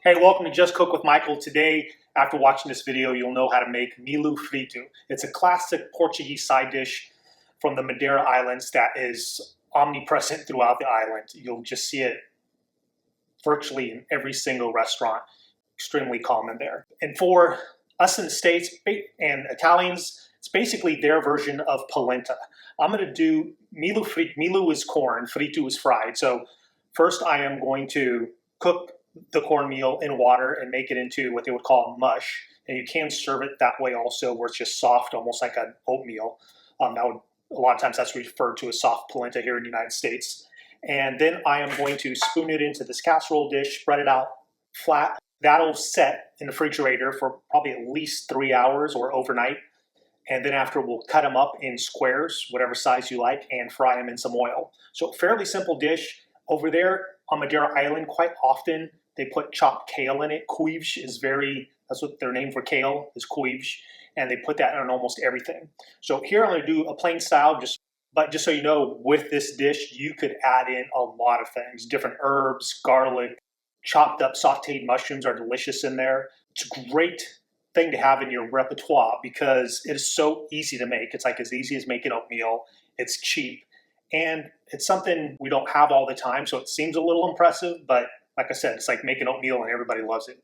Hey, welcome to Just Cook with Michael. Today, after watching this video, you'll know how to make Milho Frito. It's a classic Portuguese side dish from the Madeira Islands that is omnipresent throughout the island. You'll just see it virtually in every single restaurant. Extremely common there. And for us in the States and Italians, it's basically their version of polenta. I'm going to do Milho Frito. Milho is corn, frito is fried. So first I am going to cook the cornmeal in water and make it into what they would call mush. And you can serve it that way also, where it's just soft, almost like an oatmeal. A lot of times that's referred to as soft polenta here in the United States. And then I am going to spoon it into this casserole dish, spread it out flat. That'll set in the refrigerator for probably at least 3 hours or overnight. And then after, we'll cut them up in squares, whatever size you like, and fry them in some oil. So fairly simple dish. Over there on Madeira Island, quite often they put chopped kale in it. Couve is that's what their name for kale is, couve. And they put that on almost everything. So here I'm going to do a plain style, but just so you know, with this dish, you could add in a lot of things. Different herbs, garlic, chopped up sauteed mushrooms are delicious in there. It's a great thing to have in your repertoire because it is so easy to make. It's like as easy as making oatmeal. It's cheap. And it's something we don't have all the time, so it seems a little impressive, but like I said, it's like making oatmeal and everybody loves it.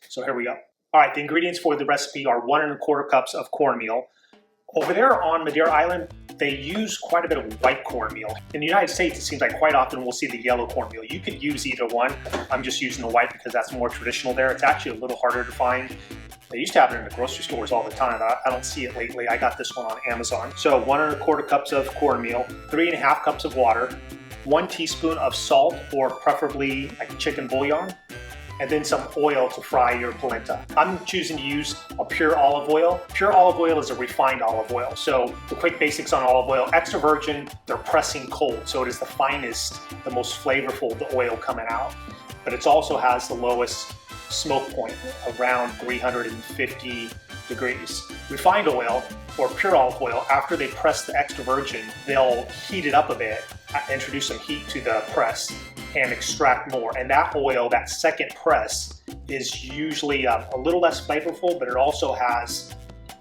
So here we go. All right, the ingredients for the recipe are 1 1/4 cups of cornmeal. Over there on Madeira Island, they use quite a bit of white cornmeal. In the United States, it seems like quite often we'll see the yellow cornmeal. You could use either one. I'm just using the white because that's more traditional there. It's actually a little harder to find. They used to have it in the grocery stores all the time. I don't see it lately. I got this one on Amazon. So 1 1/4 cups of cornmeal, 3 1/2 cups of water, 1 teaspoon of salt, or preferably like chicken bouillon, and then some oil to fry your polenta. I'm choosing to use a pure olive oil. Pure olive oil is a refined olive oil. So the quick basics on olive oil: extra virgin, they're pressing cold. So it is the finest, the most flavorful, the oil coming out. But it also has the lowest smoke point, around 350 degrees. Refined oil or pure olive oil, after they press the extra virgin, they'll heat it up a bit, introduce some heat to the press, and extract more. And that oil, that second press, is usually a little less flavorful, but it also has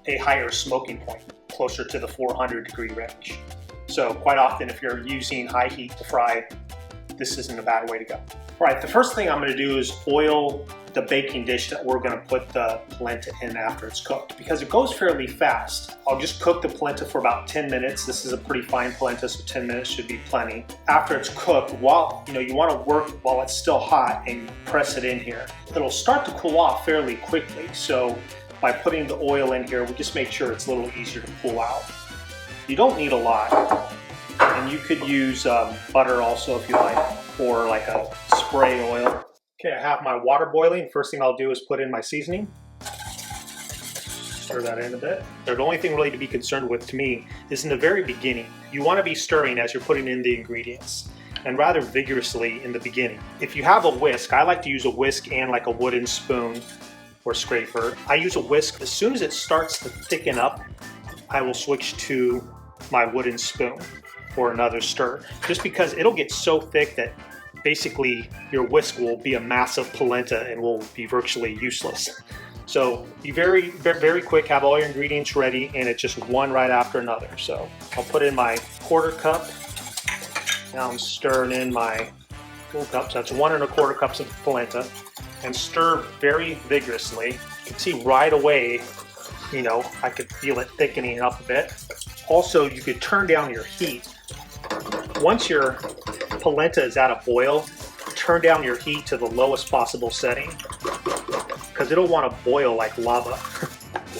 a higher smoking point, closer to the 400-degree range. So quite often, if you're using high heat to fry, this isn't a bad way to go. All right, the first thing I'm going to do is oil the baking dish that we're going to put the polenta in after it's cooked, because it goes fairly fast. I'll just cook the polenta for about 10 minutes. This is a pretty fine polenta, so 10 minutes should be plenty. After it's cooked, you want to work while it's still hot and press it in here. It'll start to cool off fairly quickly, so by putting the oil in here, we just make sure it's a little easier to pull out. You don't need a lot, and you could use butter also if you like, or like a spray oil. Okay, I have my water boiling. First thing I'll do is put in my seasoning. Stir that in a bit. The only thing really to be concerned with, to me, is in the very beginning. You want to be stirring as you're putting in the ingredients, and rather vigorously in the beginning. If you have a whisk, I like to use a whisk and like a wooden spoon or scraper. I use a whisk. As soon as it starts to thicken up, I will switch to my wooden spoon for another stir, just because it'll get so thick that basically your whisk will be a mass of polenta and will be virtually useless. So be very, very quick, have all your ingredients ready, and it's just one right after another. So I'll put in my 1/4 cup. Now I'm stirring in my full cup, so that's 1 1/4 cups of polenta, and stir very vigorously. You can see right away, I could feel it thickening up a bit. Also, you could turn down your heat. Once your polenta is at a boil, turn down your heat to the lowest possible setting, because it'll want to boil like lava.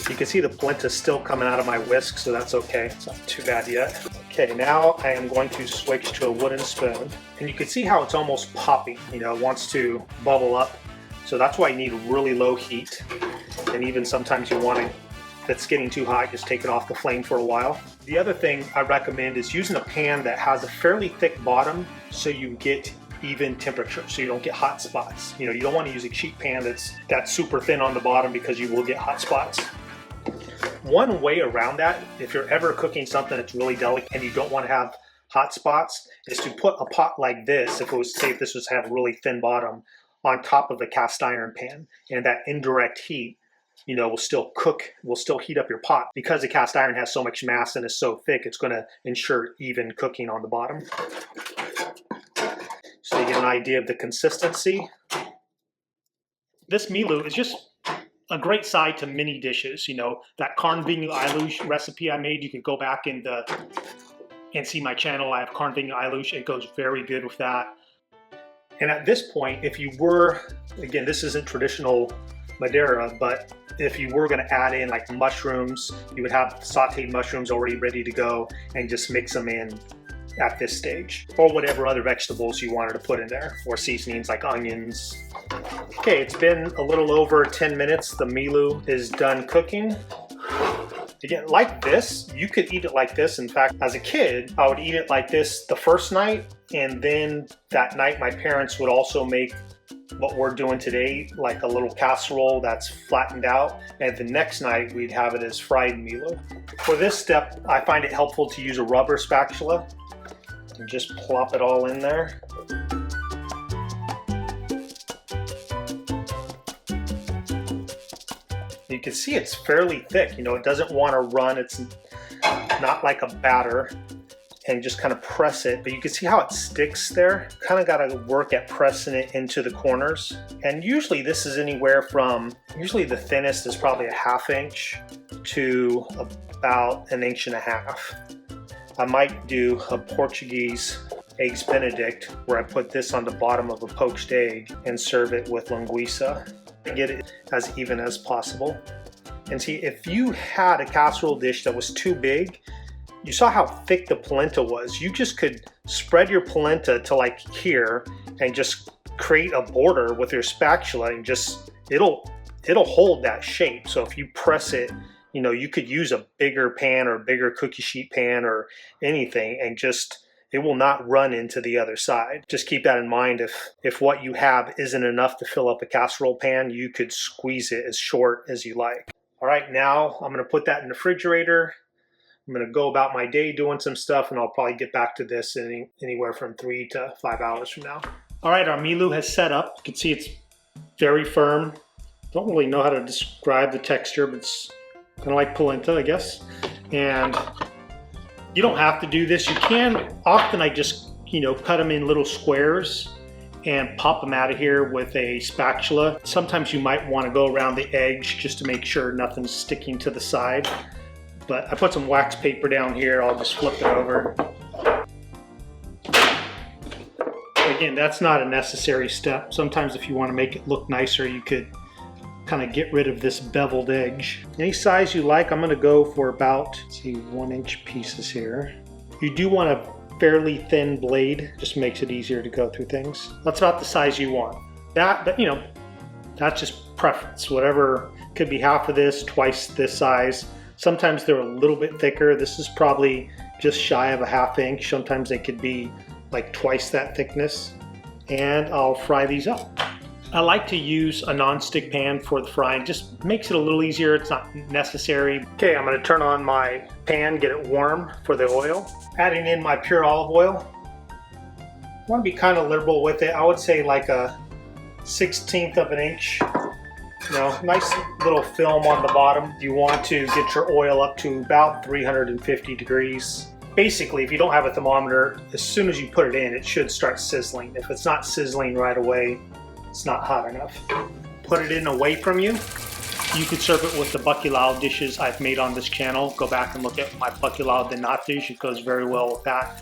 You can see the polenta still coming out of my whisk, so that's okay. It's not too bad yet. Okay, now I am going to switch to a wooden spoon, and you can see how it's almost popping. It wants to bubble up, so that's why you need really low heat. And even sometimes you want to, if it's getting too hot, just take it off the flame for a while. The other thing I recommend is using a pan that has a fairly thick bottom, so you get even temperature, so you don't get hot spots. You don't want to use a cheap pan that's super thin on the bottom, because you will get hot spots. One way around that, if you're ever cooking something that's really delicate and you don't want to have hot spots, is to put a pot like this, if this was have a really thin bottom, on top of the cast iron pan, and that indirect heat, you know, will still cook, will still heat up your pot. Because the cast iron has so much mass and is so thick, it's going to ensure even cooking on the bottom. So you get an idea of the consistency. This milho is just a great side to many dishes. You know, that carne vigno ailush recipe I made, you can go back and see my channel. I have carne vigno ailush. It goes very good with that. And at this point, if you were, again, this isn't traditional Madeira, but if you were going to add in like mushrooms, you would have sauteed mushrooms already ready to go and just mix them in at this stage, or whatever other vegetables you wanted to put in there, or seasonings like onions. Okay, it's been a little over 10 minutes. The milho is done cooking. Again, like this, you could eat it like this. In fact, as a kid, I would eat it like this the first night, and then that night my parents would also make what we're doing today, like a little casserole that's flattened out, and the next night we'd have it as fried milho. For this step, I find it helpful to use a rubber spatula and just plop it all in there. You can see it's fairly thick, you know, it doesn't want to run, it's not like a batter, and just kind of press it, but you can see how it sticks there. Kind of got to work at pressing it into the corners. And usually this is anywhere from, usually the thinnest is probably a 1/2 inch to about 1.5 inches. I might do a Portuguese eggs Benedict where I put this on the bottom of a poached egg and serve it with linguiça to get it as even as possible. And see, if you had a casserole dish that was too big, you saw how thick the polenta was. You just could spread your polenta to like here and just create a border with your spatula, and just it'll hold that shape. So if you press it, you know, you could use a bigger pan or a bigger cookie sheet pan or anything, and just it will not run into the other side. Just keep that in mind. If what you have isn't enough to fill up a casserole pan, you could squeeze it as short as you like. All right, now I'm gonna put that in the refrigerator. I'm gonna go about my day doing some stuff, and I'll probably get back to this in anywhere from 3 to 5 hours from now. All right, our milho has set up. You can see it's very firm. Don't really know how to describe the texture, but it's kind of like polenta, I guess. And you don't have to do this. You can. Often I just, you know, cut them in little squares and pop them out of here with a spatula. Sometimes you might want to go around the edge just to make sure nothing's sticking to the side. But I put some wax paper down here. I'll just flip it over. Again, that's not a necessary step. Sometimes if you want to make it look nicer, you could kind of get rid of this beveled edge. Any size you like. I'm going to go for about, let's see, 1-inch pieces here. You do want a fairly thin blade, just makes it easier to go through things. That's about the size you want. That you know, that's just preference. Whatever, could be half of this, twice this size. Sometimes they're a little bit thicker. This is probably just shy of a 1/2 inch. Sometimes they could be like twice that thickness. And I'll fry these up. I like to use a non-stick pan for the frying. Just makes it a little easier. It's not necessary. Okay, I'm gonna turn on my pan, get it warm for the oil. Adding in my pure olive oil. I wanna be kind of liberal with it. I would say like a 1/16 of an inch. You know, nice little film on the bottom. You want to get your oil up to about 350 degrees. Basically, if you don't have a thermometer, as soon as you put it in, it should start sizzling. If it's not sizzling right away, it's not hot enough. Put it in away from you. You could serve it with the bacalhau dishes I've made on this channel. Go back and look at my bacalhau de natas. It goes very well with that.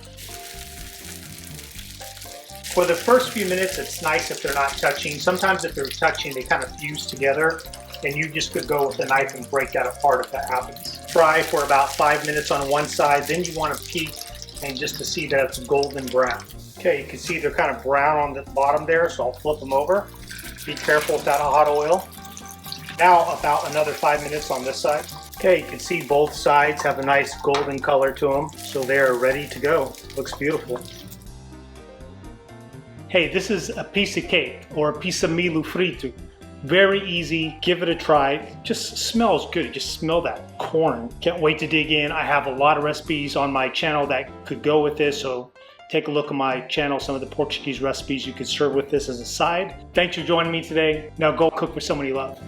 For the first few minutes, it's nice if they're not touching. Sometimes if they're touching, they kind of fuse together, and you just could go with a knife and break that apart if that happens. Fry for about 5 minutes on one side, then you want to peek and just to see that it's golden brown. Okay, you can see they're kind of brown on the bottom there, so I'll flip them over. Be careful with that hot oil. Now about another 5 minutes on this side. Okay, you can see both sides have a nice golden color to them, so they're ready to go. Looks beautiful. Hey, this is a piece of cake or a piece of milho frito. Very easy, give it a try. It just smells good, you just smell that corn. Can't wait to dig in. I have a lot of recipes on my channel that could go with this, so take a look at my channel, some of the Portuguese recipes you could serve with this as a side. Thanks for joining me today. Now go cook for someone you love.